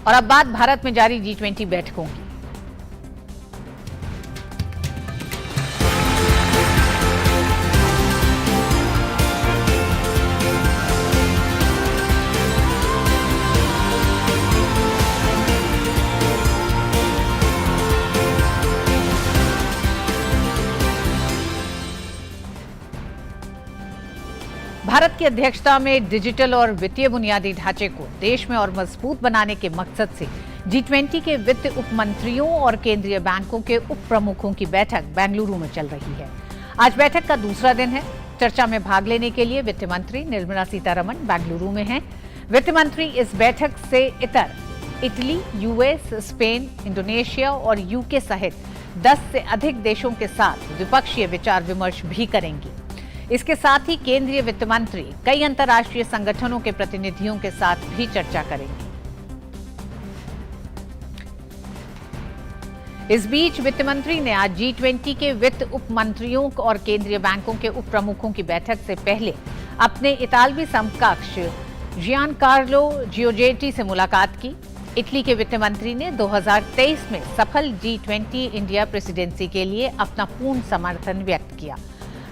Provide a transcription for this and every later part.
और अब बात भारत में जारी G20 बैठकों की। भारत की अध्यक्षता में डिजिटल और वित्तीय बुनियादी ढांचे को देश में और मजबूत बनाने के मकसद से G20 के वित्त उप मंत्रियों और केंद्रीय बैंकों के उप प्रमुखों की बैठक बेंगलुरु में चल रही है। आज बैठक का दूसरा दिन है। चर्चा में भाग लेने के लिए वित्त मंत्री निर्मला सीतारमण बेंगलुरु में हैं। वित्त मंत्री इस बैठक से इतर इटली, यूएस, स्पेन, इंडोनेशिया और यूके सहित 10 से अधिक देशों के साथ द्विपक्षीय विचार विमर्श भी करेंगी। इसके साथ ही केंद्रीय वित्त मंत्री कई अंतर्राष्ट्रीय संगठनों के प्रतिनिधियों के साथ भी चर्चा करेंगे। इस बीच वित्त मंत्री ने आज G20 के वित्त उप मंत्रियों और केंद्रीय बैंकों के उप प्रमुखों की बैठक से पहले अपने इतालवी समकक्ष जियानकार्लो जियोर्जेटी से मुलाकात की। इटली के वित्त मंत्री ने 2023 में सफल G20 इंडिया प्रेसिडेंसी के लिए अपना पूर्ण समर्थन व्यक्त किया।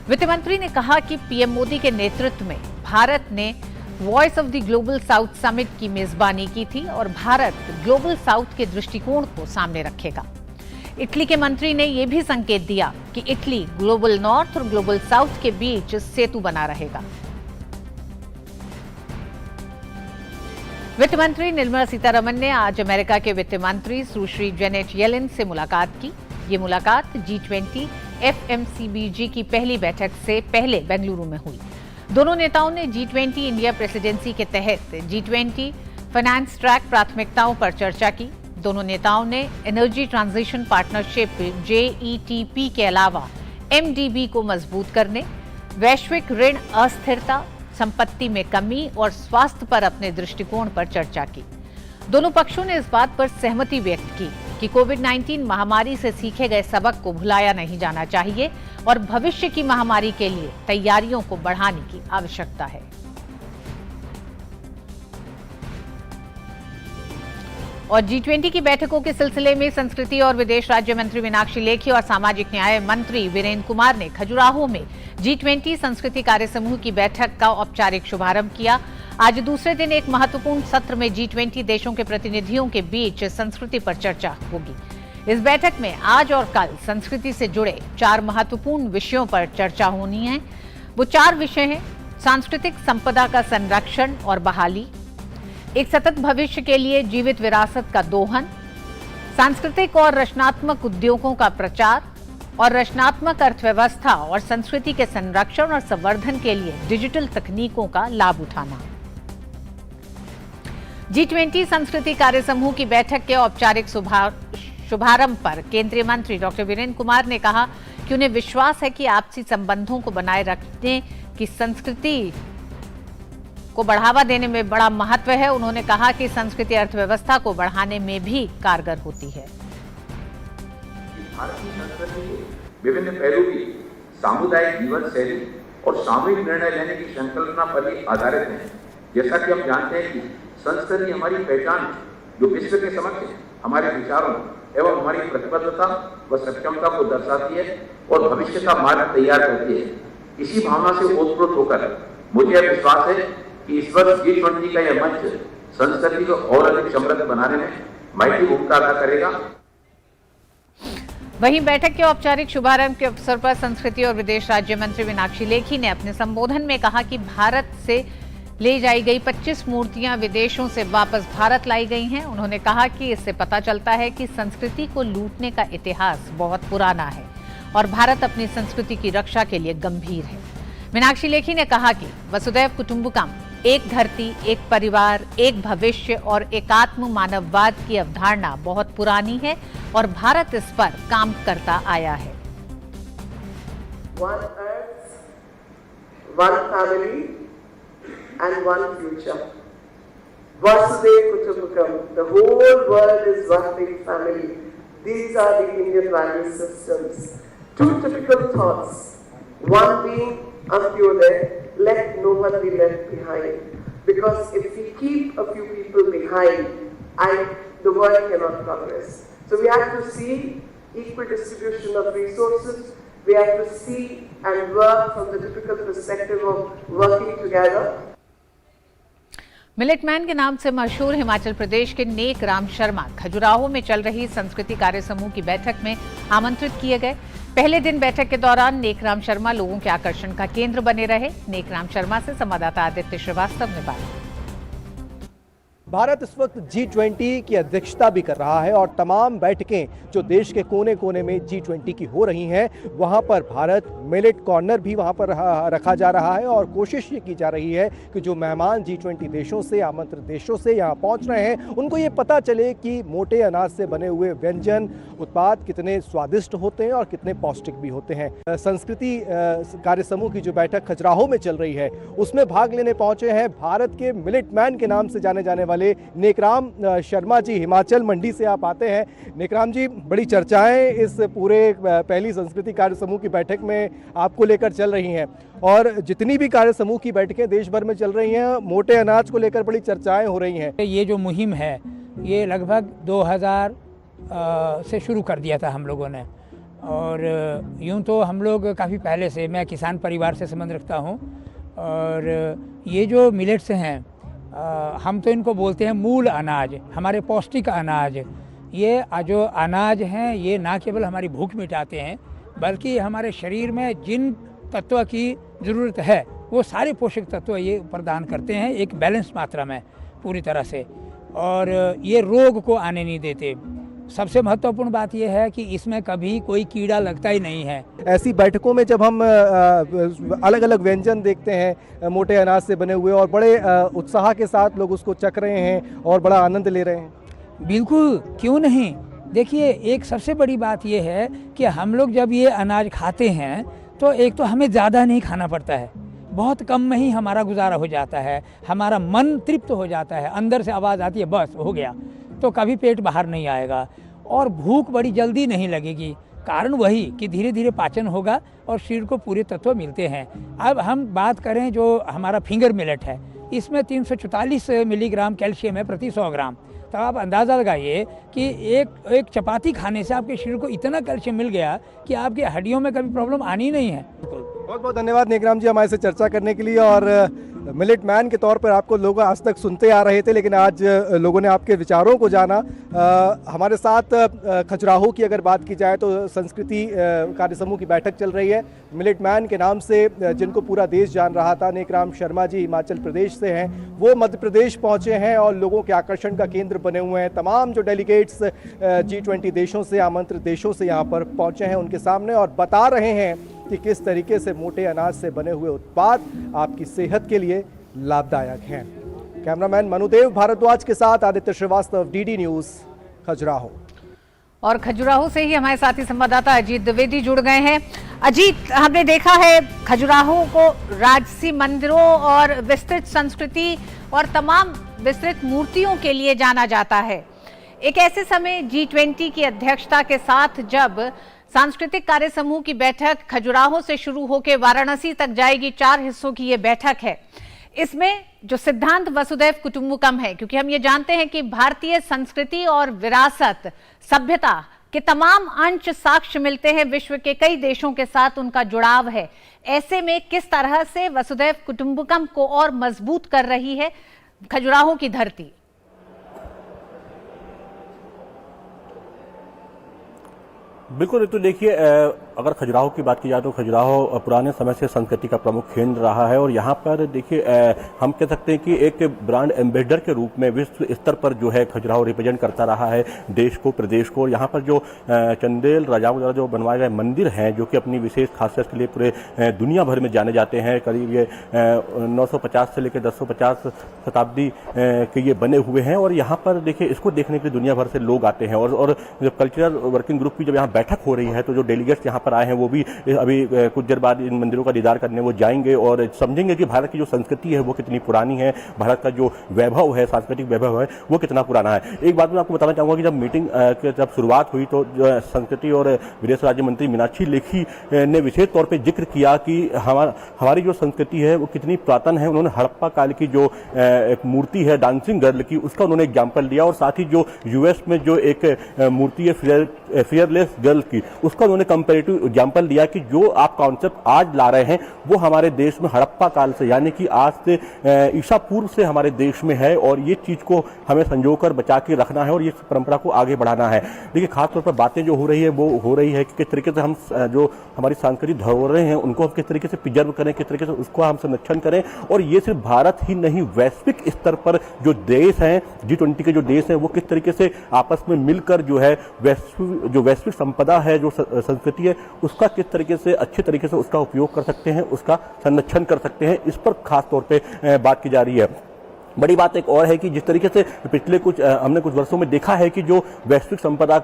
वित्त मंत्री ने कहा कि पीएम मोदी के नेतृत्व में भारत ने voice of the global south summit की मेजबानी की थी और भारत ग्लोबल साउथ के दृष्टिकोण को सामने रखेगा। इटली के मंत्री ने यह भी संकेत दिया कि इटली ग्लोबल नॉर्थ और ग्लोबल साउथ के बीच सेतु बना रहेगा। वित्त मंत्री निर्मला सीतारमण ने आज अमेरिका के वित्त मंत्री सुश्री जेनेट येलेन से मुलाकात की। ये मुलाकात G20 FMCBG की पहली बैठक से पहले बेंगलुरु में हुई। दोनों नेताओं ने G20 इंडिया प्रेसिडेंसी के तहत G20 फाइनेंस ट्रैक प्राथमिकताओं पर चर्चा की। दोनों नेताओं ने एनर्जी ट्रांजिशन पार्टनरशिप JETP के अलावा MDB को मजबूत करने, वैश्विक ऋण अस्थिरता, संपत्ति में कमी और स्वास्थ्य पर अपने दृष्टिकोण पर चर्चा की। दोनों पक्षों ने इस बात पर सहमति व्यक्त की कि कोविड-19 महामारी से सीखे गए सबक को भुलाया नहीं जाना चाहिए और भविष्य की महामारी के लिए तैयारियों को बढ़ाने की आवश्यकता है। और G20 की बैठकों के सिलसिले में संस्कृति और विदेश राज्य मंत्री मीनाक्षी लेखी और सामाजिक न्याय मंत्री वीरेंद्र कुमार ने खजुराहो में G20 संस्कृति कार्य समूह की बैठक का औपचारिक शुभारंभ किया। आज दूसरे दिन एक महत्वपूर्ण सत्र में G20 देशों के प्रतिनिधियों के बीच संस्कृति पर चर्चा होगी। इस बैठक में आज और कल संस्कृति से जुड़े 4 महत्वपूर्ण विषयों पर चर्चा होनी है। वो 4 विषय हैं: सांस्कृतिक संपदा का संरक्षण और बहाली, एक सतत भविष्य के लिए जीवित विरासत का दोहन, सांस्कृतिक और रचनात्मक उद्योगों का प्रचार और रचनात्मक अर्थव्यवस्था और संस्कृति के संरक्षण और संवर्धन के लिए डिजिटल तकनीकों का लाभ उठाना। G20 संस्कृति कार्य समूह की बैठक के औपचारिक शुभारंभ पर केंद्रीय मंत्री डॉक्टर वीरेंद्र कुमार ने कहा कि उन्हें विश्वास है कि आपसी संबंधों को बनाए रखने की संस्कृति को बढ़ावा देने में बड़ा महत्व है। उन्होंने कहा कि संस्कृति अर्थव्यवस्था को बढ़ाने में भी कारगर होती है। भारत की संस्कृति के विभिन्न पहलू की सामुदायिक जीवन शैली और सामूहिक निर्णय लेने की संकल्पना पर ही आधारित है। जैसा कि हम जानते हैं कि संस्कृति हमारी पहचान है, जो विश्व के समक्ष हमारे विचारों एवं हमारी प्रतिबद्धता व सक्षमता को दर्शाती है और भविष्य का मार्ग तैयार करती है। इसी भावना से ओतप्रोत होकर मुझे यह विश्वास है कि इस वर्ष G20 का यह मंच संस्कृति को और अधिक समृद्ध बनाने में महत्वपूर्ण भूमिका अदा करेगा। वहीं बैठक के औपचारिक शुभारंभ के अवसर पर संस्कृति और विदेश राज्य मंत्री मीनाक्षी लेखी ने अपने संबोधन में कहा कि भारत से ले जाई गई 25 मूर्तियां विदेशों से वापस भारत लाई गई हैं। उन्होंने कहा कि इससे पता चलता है कि संस्कृति को लूटने का इतिहास बहुत पुराना है और भारत अपनी संस्कृति की रक्षा के लिए गंभीर है। मीनाक्षी लेखी ने कहा कि वसुदैव कुटुंबकम, एक धरती, एक परिवार, एक भविष्य और एकात्म मानववाद की अवधारणा बहुत पुरानी है और भारत इस पर काम करता आया है। One earth, one family and one future. Vasudev Kutumbakam, the whole world is one big family. These are the Indian value systems. 2 typical thoughts. One being Antyodaya, let no one be left behind. Because if we keep a few people behind, and the world cannot progress. So we have to see equal distribution of resources. We have to see and work from the typical perspective of working together. Millet man के नाम से मशहूर हिमाचल प्रदेश के नेक राम शर्मा खजुराहो में चल रही संस्कृति कार्य समूह की बैठक में आमंत्रित किए गए। पहले दिन बैठक के दौरान नेकराम शर्मा लोगों के आकर्षण का केंद्र बने रहे। नेकराम शर्मा से संवाददाता आदित्य श्रीवास्तव ने बात की। भारत इस वक्त G20 की अध्यक्षता भी कर रहा है और तमाम बैठकें जो देश के कोने कोने में G20 की हो रही हैं, वहां पर भारत मिलेट कॉर्नर भी वहां पर रखा जा रहा है और कोशिश ये की जा रही है कि जो मेहमान G20 देशों से, आमंत्रित देशों से यहां पहुंच रहे हैं, उनको ये पता चले कि मोटे अनाज से बने हुए व्यंजन उत्पाद कितने स्वादिष्ट होते हैं और कितने पौष्टिक भी होते हैं। संस्कृति कार्य समूह की जो बैठक खजुराहो में चल रही है, उसमें भाग लेने पहुंचे हैं भारत के मिलेट मैन के नाम से जाने जाने वाले नेकराम शर्मा जी। हिमाचल मंडी से आप आते हैं। नेकराम जी, बड़ी चर्चाएं इस पूरे पहली संस्कृति कार्य समूह की बैठक में आपको लेकर चल रही हैं और जितनी भी कार्य समूह की बैठकें देश भर में चल रही हैं, मोटे अनाज को लेकर बड़ी चर्चाएं हो रही हैं। ये जो मुहिम है, ये लगभग 2000 से शुरू कर दिया था हम लोगों ने, और यूं तो हम लोग काफ़ी पहले से, मैं किसान परिवार से संबंध रखता हूं, और ये जो मिलेट्स हैं, हम तो इनको बोलते हैं मूल अनाज, हमारे पौष्टिक अनाज। ये जो अनाज हैं, ये ना केवल हमारी भूख मिटाते हैं, बल्कि हमारे शरीर में जिन तत्व की ज़रूरत है वो सारे पोषक तत्व ये प्रदान करते हैं एक बैलेंस मात्रा में पूरी तरह से, और ये रोग को आने नहीं देते। सबसे महत्वपूर्ण बात यह है कि इसमें कभी कोई कीड़ा लगता ही नहीं है। ऐसी बैठकों में जब हम अलग अलग व्यंजन देखते हैं मोटे अनाज से बने हुए, और बड़े उत्साह के साथ लोग उसको चख रहे हैं और बड़ा आनंद ले रहे हैं। बिल्कुल, क्यों नहीं। देखिए, एक सबसे बड़ी बात यह है कि हम लोग जब ये अनाज खाते हैं तो एक तो हमें ज़्यादा नहीं खाना पड़ता है, बहुत कम में ही हमारा गुजारा हो जाता है, हमारा मन तृप्त हो जाता है, अंदर से आवाज़ आती है बस हो गया, तो कभी पेट बाहर नहीं आएगा और भूख बड़ी जल्दी नहीं लगेगी। कारण वही कि धीरे धीरे पाचन होगा और शरीर को पूरे तत्व मिलते हैं। अब हम बात करें जो हमारा फिंगर मिलेट है, इसमें 344 मिलीग्राम कैल्शियम है प्रति 100 ग्राम। तो आप अंदाज़ा लगाइए कि एक चपाती खाने से आपके शरीर को इतना कैल्शियम मिल गया कि आपकी हड्डियों में कभी प्रॉब्लम आनी नहीं है। बहुत बहुत धन्यवाद नेकराम जी हमारे से चर्चा करने के लिए। और मिलेट मैन के तौर पर आपको लोग आज तक सुनते आ रहे थे, लेकिन आज लोगों ने आपके विचारों को जाना। हमारे साथ खजुराहो की अगर बात की जाए तो संस्कृति कार्य समूह की बैठक चल रही है। मिलेट मैन के नाम से जिनको पूरा देश जान रहा था, नेकराम शर्मा जी हिमाचल प्रदेश से हैं, वो मध्य प्रदेश पहुंचे हैं और लोगों के आकर्षण का केंद्र बने हुए हैं। तमाम जो डेलीगेट्स G20 देशों से, आमंत्रित देशों से यहाँ पर पहुंचे हैं, उनके सामने और बता रहे हैं कि किस तरीके से मोटे अनाज से बने हुए उत्पाद आपकी सेहत के लिए लाभदायक हैं। कैमरामैन मनुदेव भारद्वाज के साथ आदित्य श्रीवास्तव, DD न्यूज़, खजुराहो। और खजुराहो से ही हमारे साथी संवाददाता अजीत द्विवेदी जुड़ गए हैं। अजीत, हमने देखा है खजुराहो को राजसी मंदिरों और विस्तृत संस्कृति और तमाम विस्तृत मूर्तियों के लिए जाना जाता है। एक ऐसे समय G20 की अध्यक्षता के साथ जब सांस्कृतिक कार्य समूह की बैठक खजुराहो से शुरू होकर वाराणसी तक जाएगी, 4 हिस्सों की ये बैठक है। इसमें जो सिद्धांत वसुधैव कुटुंबकम है, क्योंकि हम ये जानते हैं कि भारतीय संस्कृति और विरासत, सभ्यता के तमाम अंश साक्ष्य मिलते हैं, विश्व के कई देशों के साथ उनका जुड़ाव है। ऐसे में किस तरह से वसुधैव कुटुंबकम को और मजबूत कर रही है खजुराहो की धरती? बिल्कुल, तो देखिए, अगर खजुराहो की बात की जाए तो खजुराहो पुराने समय से संस्कृति का प्रमुख केंद्र रहा है और यहाँ पर देखिए हम कह सकते हैं कि एक ब्रांड एम्बेसडर के रूप में विश्व स्तर पर जो है खजुराहो रिप्रेजेंट करता रहा है देश को, प्रदेश को। और यहाँ पर जो चंदेल राजाओं द्वारा जो बनवाए गए मंदिर हैं, जो कि अपनी विशेष खासियत के लिए पूरे दुनिया भर में जाने जाते हैं, करीब ये 950 से लेकर 1050 शताब्दी के ये बने हुए हैं। और यहाँ पर देखिए इसको देखने के लिए दुनिया भर से लोग आते हैं। और जब कल्चरल वर्किंग ग्रुप की जब यहाँ बैठक हो रही है तो जो डेलीगेट्स यहाँ पर आए हैं वो भी अभी कुछ देर बाद इन मंदिरों का दीदार करने वो जाएंगे और समझेंगे कि भारत की जो संस्कृति है वो कितनी पुरानी है, भारत का जो वैभव है, सांस्कृतिक वैभव है, वो कितना पुराना है। एक बात मैं आपको बताना चाहूँगा कि जब मीटिंग जब शुरुआत हुई तो संस्कृति और विदेश राज्य मंत्री मीनाक्षी लेखी ने विशेष तौर पर जिक्र किया कि हमारी जो संस्कृति है वो कितनी पुरातन है। उन्होंने हड़प्पा काल की जो एक मूर्ति है डांसिंग गर्ल की, उसका उन्होंने एग्जाम्पल दिया और साथ ही जो यूएस में जो एक मूर्ति है फियरलेस गर्ल की, उसका उन्होंने कंपैरेटिव एग्जाम्पल दिया कि जो आप कॉन्सेप्ट आज ला रहे हैं वो हमारे देश में हड़प्पा काल से यानी कि आज से ईसा पूर्व से हमारे देश में है और ये चीज को हमें संजोकर बचा के रखना है और ये परंपरा को आगे बढ़ाना है। देखिए खासतौर पर बातें जो हो रही है वो हो रही है कि किस तरीके से हम जो हमारी सांस्कृतिक धरोहरें हैं उनको हम किस तरीके से प्रिजर्व करें, किस तरीके से उसको हम संरक्षण करें। और ये सिर्फ भारत ही नहीं, वैश्विक स्तर पर जो देश हैं G20 के जो देश हैं वो किस तरीके से आपस में मिलकर जो है वैश्विक संपदा है, जो संस्कृति है, उसका किस तरीके से अच्छे तरीके से उसका उपयोग कर सकते हैं, उसका संरक्षण कर सकते हैं, इस पर खास तौर पे बात की जा रही है। बड़ी बात एक और है कि जिस तरीके से पिछले हमने कुछ वर्षों में देखा है कि जो वैश्विक संपदा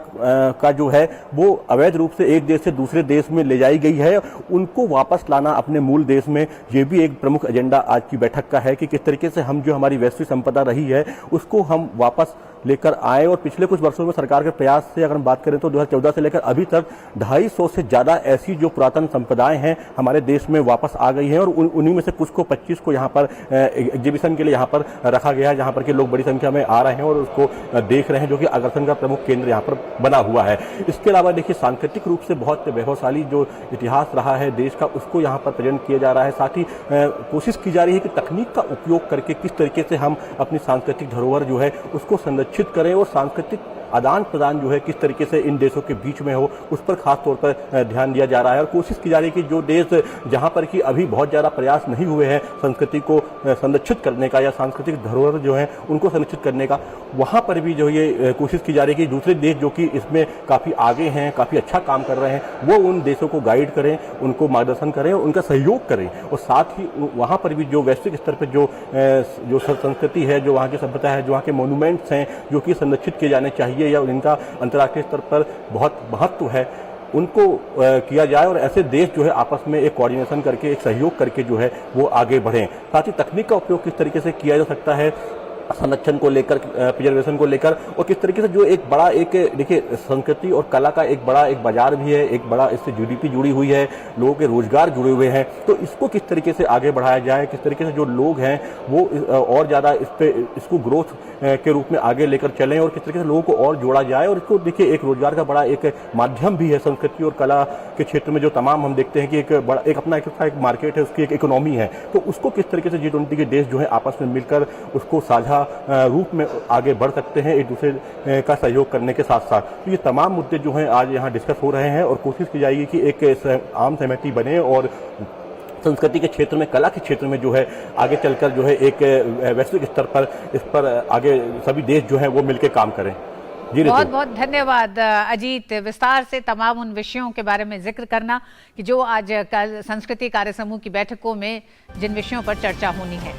का जो है वो अवैध रूप से एक देश से दूसरे देश में ले जाई गई है, उनको वापस लाना अपने मूल देश में, ये भी एक प्रमुख एजेंडा आज की बैठक का है कि किस तरीके से हम जो हमारी वैश्विक संपदा रही है उसको हम वापस लेकर आए। और पिछले कुछ वर्षों में सरकार के प्रयास से अगर हम बात करें तो 2014 से लेकर अभी तक 250 से ज़्यादा ऐसी जो पुरातन संपदाएं हैं हमारे देश में वापस आ गई हैं और उन्हीं में से कुछ को 25 को यहाँ पर एग्जीबिशन के लिए यहाँ पर रखा गया है, जहाँ पर के लोग बड़ी संख्या में आ रहे हैं और उसको देख रहे हैं, जो कि आकर्षण का प्रमुख केंद्र यहाँ पर बना हुआ है। इसके अलावा देखिए सांस्कृतिक रूप से बहुत वैभवशाली जो इतिहास रहा है देश का, उसको यहाँ पर प्रेजेंट किया जा रहा है। साथ ही कोशिश की जा रही है कि तकनीक का उपयोग करके किस तरीके से हम अपनी सांस्कृतिक धरोहर जो है उसको संरक्षित करें और सांस्कृतिक आदान प्रदान जो है किस तरीके से इन देशों के बीच में हो, उस पर खास तौर पर ध्यान दिया जा रहा है। और कोशिश की जा रही है कि जो देश जहां पर कि अभी बहुत ज़्यादा प्रयास नहीं हुए हैं संस्कृति को संरक्षित करने का या सांस्कृतिक धरोहर जो है उनको संरक्षित करने का, वहां पर भी जो ये कोशिश की जा रही है कि दूसरे देश जो कि इसमें काफ़ी आगे हैं, काफ़ी अच्छा काम कर रहे हैं, वो उन देशों को गाइड करें, उनको मार्गदर्शन करें, उनका सहयोग करें। और साथ ही वहाँ पर भी जो वैश्विक स्तर पर जो संस्कृति है, जो वहाँ की सभ्यता है, जो वहाँ के मोन्यूमेंट्स हैं जो कि संरक्षित किए जाने चाहिए या उनका अंतर्राष्ट्रीय स्तर पर बहुत महत्व है, उनको किया जाए और ऐसे देश जो है आपस में एक कोऑर्डिनेशन करके, एक सहयोग करके जो है वो आगे बढ़ें। साथ ही तकनीक का उपयोग किस तरीके से किया जा सकता है संरक्षण को लेकर, प्रिजर्वेशन को लेकर, और किस तरीके से जो एक बड़ा एक देखिए संस्कृति और कला का एक बड़ा एक बाजार भी है, एक बड़ा इससे जीडीपी जुड़ी हुई है, लोगों के रोजगार जुड़े हुए हैं, तो इसको किस तरीके से आगे बढ़ाया जाए, किस तरीके से जो लोग हैं वो और ज़्यादा इसको ग्रोथ के रूप में आगे लेकर चलें और किस तरीके से लोगों को और जोड़ा जाए। और इसको देखिए एक रोजगार का बड़ा एक माध्यम भी है संस्कृति और कला के क्षेत्र में, जो तमाम हम देखते हैं कि एक अपना एक मार्केट है, उसकी एक इकोनॉमी है, तो उसको किस तरीके से G20 के देश जो है आपस में मिलकर उसको साझा रूप में आगे बढ़ सकते हैं एक दूसरे का सहयोग करने के साथ साथ। तो ये तमाम मुद्दे जो हैं आज यहाँ डिस्कस हो रहे हैं और कोशिश की जाएगी कि एक आम सहमति बने और संस्कृति के क्षेत्र में, कला के क्षेत्र में जो है आगे चलकर जो है एक वैश्विक स्तर पर इस पर आगे सभी देश जो हैं वो मिलकर काम करें। बहुत बहुत धन्यवाद अजीत, विस्तार से तमाम उन विषयों के बारे में जिक्र करना कि जो आज संस्कृति कार्य समूह की बैठकों में जिन विषयों पर चर्चा होनी है।